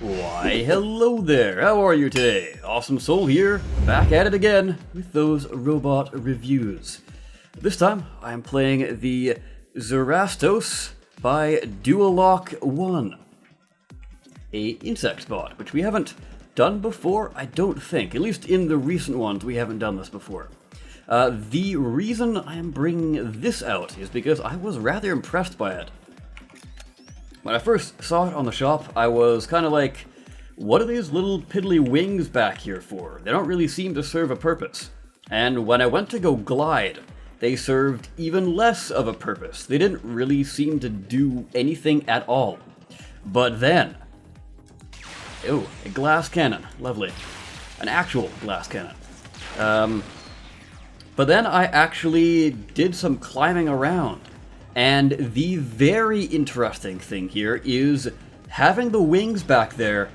Why, hello there, how are you today? Awesome Soul here, back at it again with those robot reviews. This time, I am playing the Xerastos by Duolock1, a insect bot, which we haven't done before, I don't think. At least in the recent ones, we haven't done this before. The reason I am bringing this out is because I was rather impressed by it. When I first saw it on the shop, I was kind of like, what are these little piddly wings back here for? They don't really seem to serve a purpose. And when I went to go glide, they served even less of a purpose. They didn't really seem to do anything at all. But then, oh, a glass cannon, lovely. An actual glass cannon. But then I actually did some climbing around. And the very interesting thing here is having the wings back there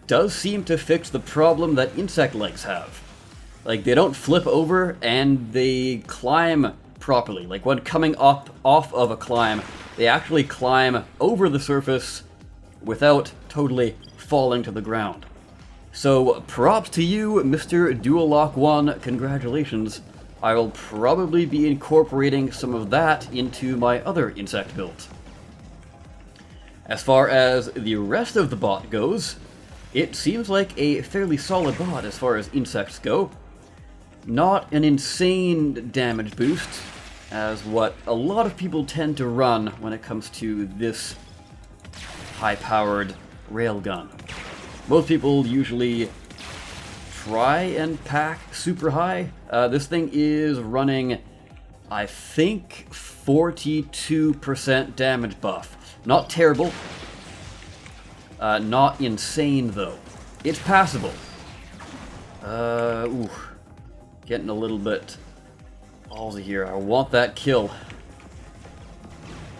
does seem to fix the problem that insect legs have. Like, they don't flip over and they climb properly. Like, when coming up off of a climb, they actually climb over the surface without totally falling to the ground. So, props to you, Mr. Duolock1, congratulations. I will probably be incorporating some of that into my other insect builds. As far as the rest of the bot goes, it seems like a fairly solid bot as far as insects go. Not an insane damage boost, as what a lot of people tend to run when it comes to this high-powered railgun. Most people usually try and pack super high. This thing is running, I think, 42% damage buff. Not terrible. Not insane, though. It's passable. Ooh. Getting a little bit ballsy here. I want that kill.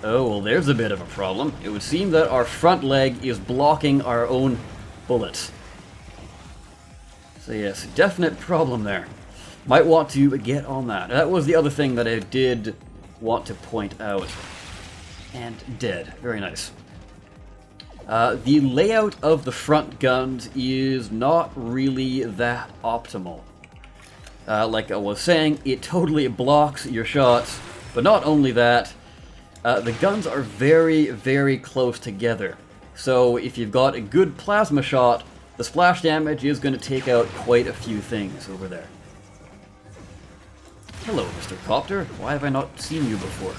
Oh, well, there's a bit of a problem. It would seem that our front leg is blocking our own bullets. So yes, definite problem there. Might want to get on that. That was the other thing that I did want to point out. And dead. Very nice. The layout of the front guns is not really that optimal. Like I was saying, it totally blocks your shots, but not only that, the guns are very, very close together. So if you've got a good plasma shot, the splash damage is going to take out quite a few things over there. Hello, Mr. Copter. Why have I not seen you before?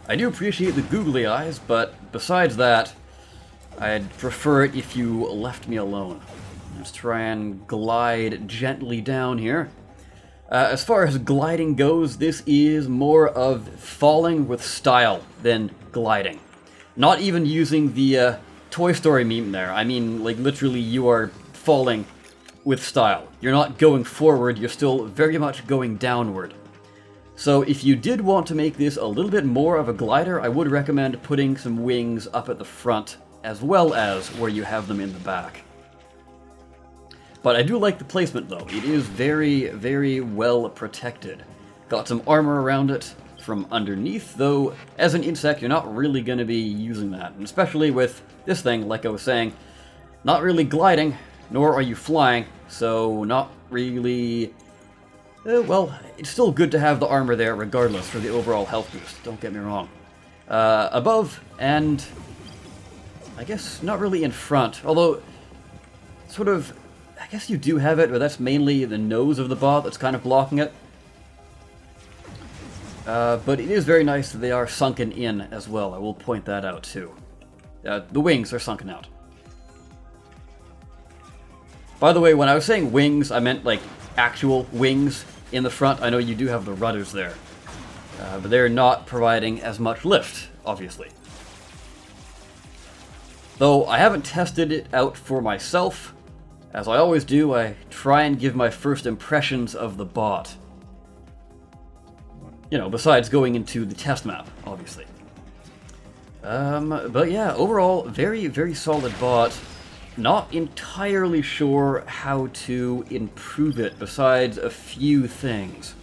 I do appreciate the googly eyes, but besides that, I'd prefer it if you left me alone. Let's try and glide gently down here. As far as gliding goes, this is more of falling with style than gliding. Not even using the Toy Story meme there. I mean, like, literally you are falling with style. You're not going forward, you're still very much going downward. So if you did want to make this a little bit more of a glider, I would recommend putting some wings up at the front, as well as where you have them in the back. But I do like the placement, though. It is very, very well protected. Got some armor around it from underneath, though as an insect you're not really going to be using that. And especially with this thing, like I was saying, not really gliding, nor are you flying, so not really... well, it's still good to have the armor there regardless for the overall health boost, don't get me wrong. Above, and I guess not really in front, although sort of, I guess you do have it, but that's mainly the nose of the bot that's kind of blocking it. But it is very nice that they are sunken in as well. I will point that out too. The wings are sunken out. By the way, when I was saying wings, I meant like actual wings in the front. I know you do have the rudders there, but they're not providing as much lift, obviously. Though I haven't tested it out for myself. As I always do, I try and give my first impressions of the bot. You know, besides going into the test map, obviously. But yeah, overall, very, very solid bot. Not entirely sure how to improve it, besides a few things.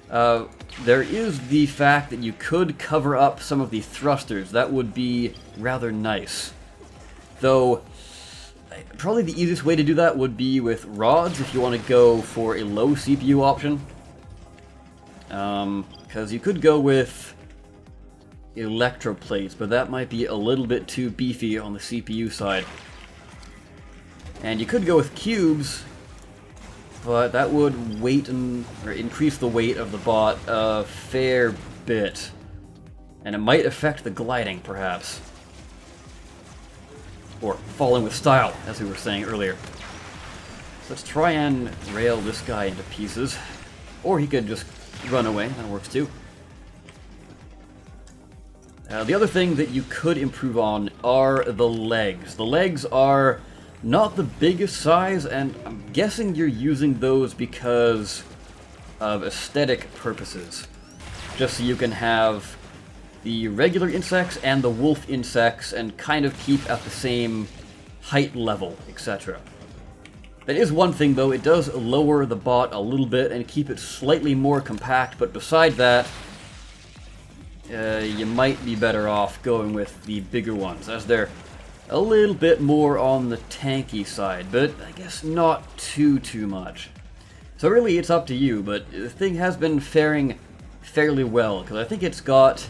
There is the fact that you could cover up some of the thrusters. That would be rather nice. Though, probably the easiest way to do that would be with rods if you want to go for a low CPU option. Because you could go with electroplates, but that might be a little bit too beefy on the CPU side. And you could go with cubes, but that would increase the weight of the bot a fair bit. And it might affect the gliding, perhaps. Or falling with style, as we were saying earlier. So let's try and rail this guy into pieces. Or he could just run away, that works too. The other thing that you could improve on are the legs. The legs are not the biggest size, and I'm guessing you're using those because of aesthetic purposes. Just so you can have the regular insects and the wolf insects and kind of keep at the same height level, etc. That is one thing though, it does lower the bot a little bit and keep it slightly more compact, but beside that, you might be better off going with the bigger ones, as they're a little bit more on the tanky side, but I guess not too much. So really it's up to you, but the thing has been faring fairly well, because I think it's got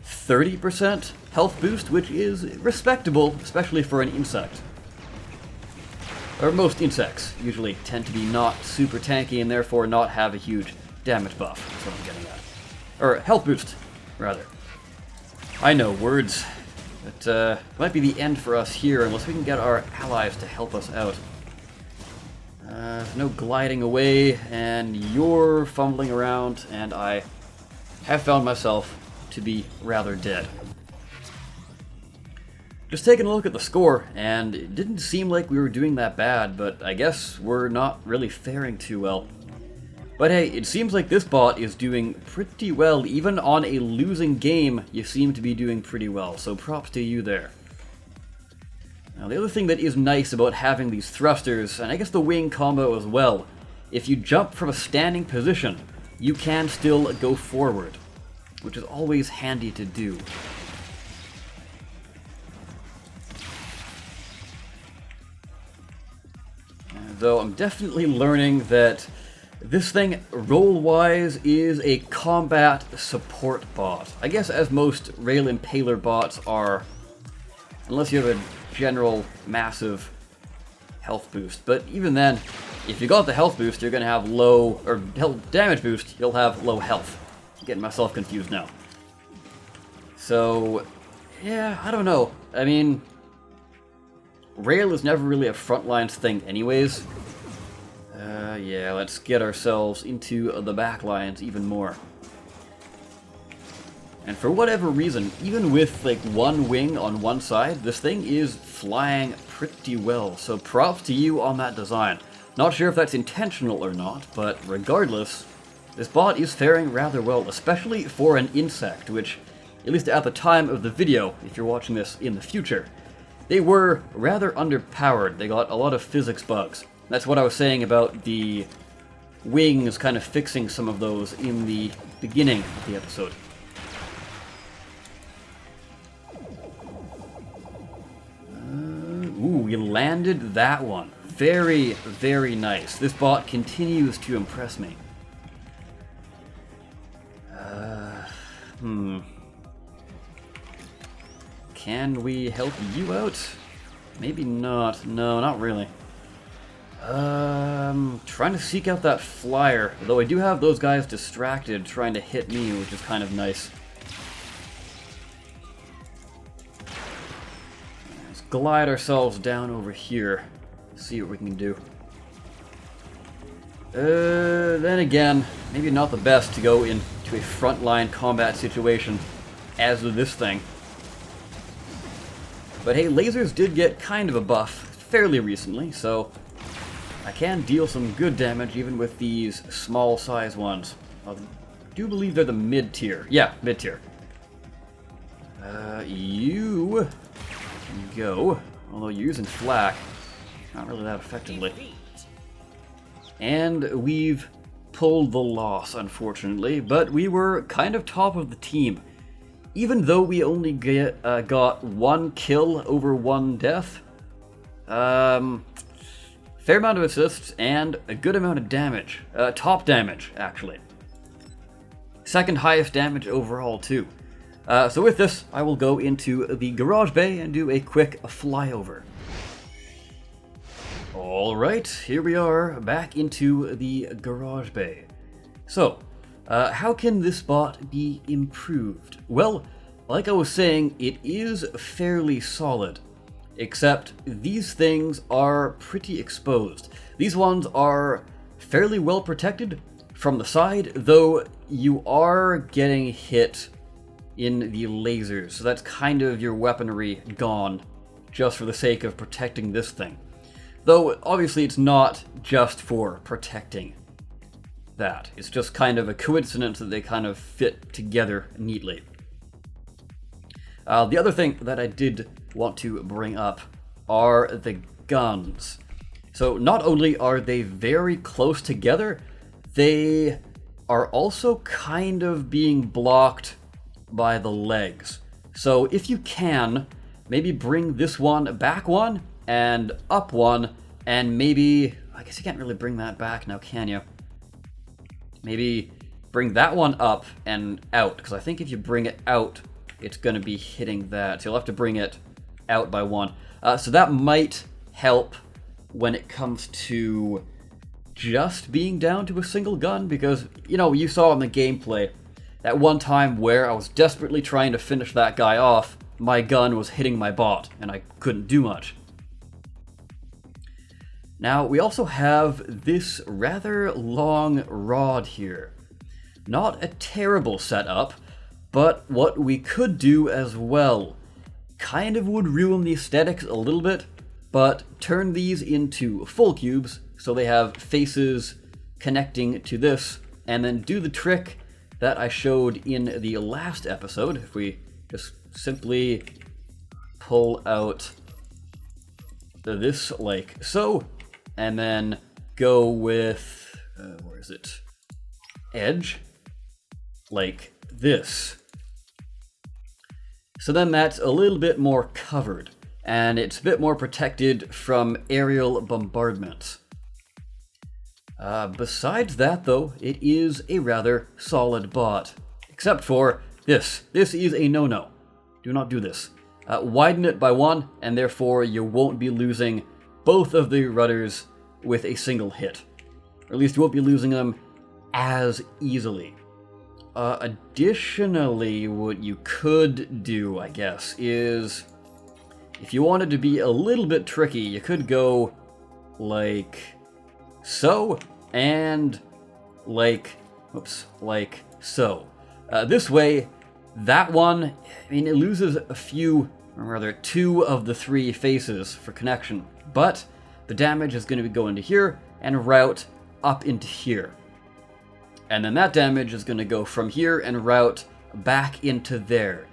30% health boost, which is respectable, especially for an insect. Or most insects usually tend to be not super tanky and therefore not have a huge damage buff, that's what I'm getting at. Or health boost, rather. I know, words. But might be the end for us here unless we can get our allies to help us out. No gliding away, and you're fumbling around, and I have found myself to be rather dead. Just taking a look at the score, and it didn't seem like we were doing that bad, but I guess we're not really faring too well. But hey, it seems like this bot is doing pretty well. Even on a losing game, you seem to be doing pretty well, so props to you there. Now the other thing that is nice about having these thrusters, and I guess the wing combo as well, if you jump from a standing position, you can still go forward, which is always handy to do. Though I'm definitely learning that this thing, role-wise, is a combat support bot. I guess as most rail impaler bots are, unless you have a general massive health boost. But even then, if you got the health boost, you're going to have low, or damage boost, you'll have low health. I'm getting myself confused now. So, yeah, I don't know. I mean, rail is never really a frontlines thing anyways. Yeah, let's get ourselves into the back lines even more. And for whatever reason, even with like one wing on one side, this thing is flying pretty well. So props to you on that design. Not sure if that's intentional or not, but regardless, this bot is faring rather well, especially for an insect, which, at least at the time of the video, if you're watching this in the future, they were rather underpowered. They got a lot of physics bugs. That's what I was saying about the wings kind of fixing some of those in the beginning of the episode. Ooh, we landed that one. Very, very nice. This bot continues to impress me. Can we help you out? Maybe not. No, not really. Trying to seek out that flyer, though I do have those guys distracted trying to hit me, which is kind of nice. Let's glide ourselves down over here, see what we can do. Then again, maybe not the best to go into a frontline combat situation as with this thing. But hey, lasers did get kind of a buff fairly recently, so I can deal some good damage even with these small size ones. I do believe they're the mid-tier. Yeah, mid-tier. You can go, although you're using flak, not really that effectively. And we've pulled the loss, unfortunately, but we were kind of top of the team. Even though we only got one kill over one death, Fair amount of assists and a good amount of damage. Top damage, actually. Second highest damage overall, too. So with this, I will go into the garage bay and do a quick flyover. Alright, here we are, back into the garage bay. So, how can this bot be improved? Well, like I was saying, it is fairly solid. Except these things are pretty exposed. These ones are fairly well protected from the side, though you are getting hit in the lasers. So that's kind of your weaponry gone, just for the sake of protecting this thing. Though, obviously, it's not just for protecting that. It's just kind of a coincidence that they kind of fit together neatly. The other thing that I did want to bring up are the guns. So not only are they very close together, they are also kind of being blocked by the legs. So if you can, maybe bring this one back one and up one, and maybe, I guess you can't really bring that back now, can you? Maybe bring that one up and out, because I think if you bring it out, it's going to be hitting that. So you'll have to bring it out by one. So that might help when it comes to just being down to a single gun, because, you know, you saw in the gameplay that one time where I was desperately trying to finish that guy off, my gun was hitting my bot, and I couldn't do much. Now, we also have this rather long rod here. Not a terrible setup, but what we could do as well kind of would ruin the aesthetics a little bit, but turn these into full cubes so they have faces connecting to this, and then do the trick that I showed in the last episode. If we just simply pull out this like so, and then go with, where is it? Edge, like this. So then that's a little bit more covered, and it's a bit more protected from aerial bombardment. Besides that, though, it is a rather solid bot. Except for this. This is a no-no. Do not do this. Widen it by one, and therefore you won't be losing both of the rudders with a single hit. Or at least you won't be losing them as easily. Additionally, what you could do, I guess, is if you wanted to be a little bit tricky, you could go like so, and like so. This way, that one, I mean, it loses a few, or rather 2 of the 3 faces for connection, but the damage is going to go into here and route up into here. And then that damage is going to go from here and route back into there.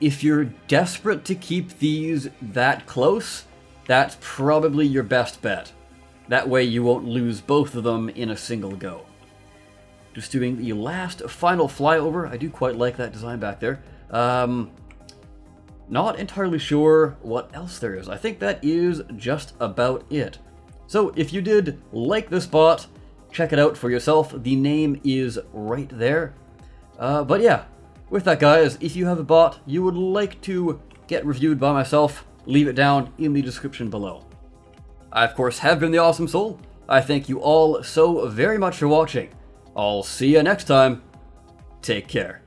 If you're desperate to keep these that close, that's probably your best bet. That way you won't lose both of them in a single go. Just doing the last final flyover. I do quite like that design back there. Not entirely sure what else there is. I think that is just about it. So if you did like this bot, check it out for yourself. The name is right there. But yeah, with that, guys, if you have a bot you would like to get reviewed by myself, leave it down in the description below. I, of course, have been the Awesome Soul. I thank you all so very much for watching. I'll see you next time. Take care.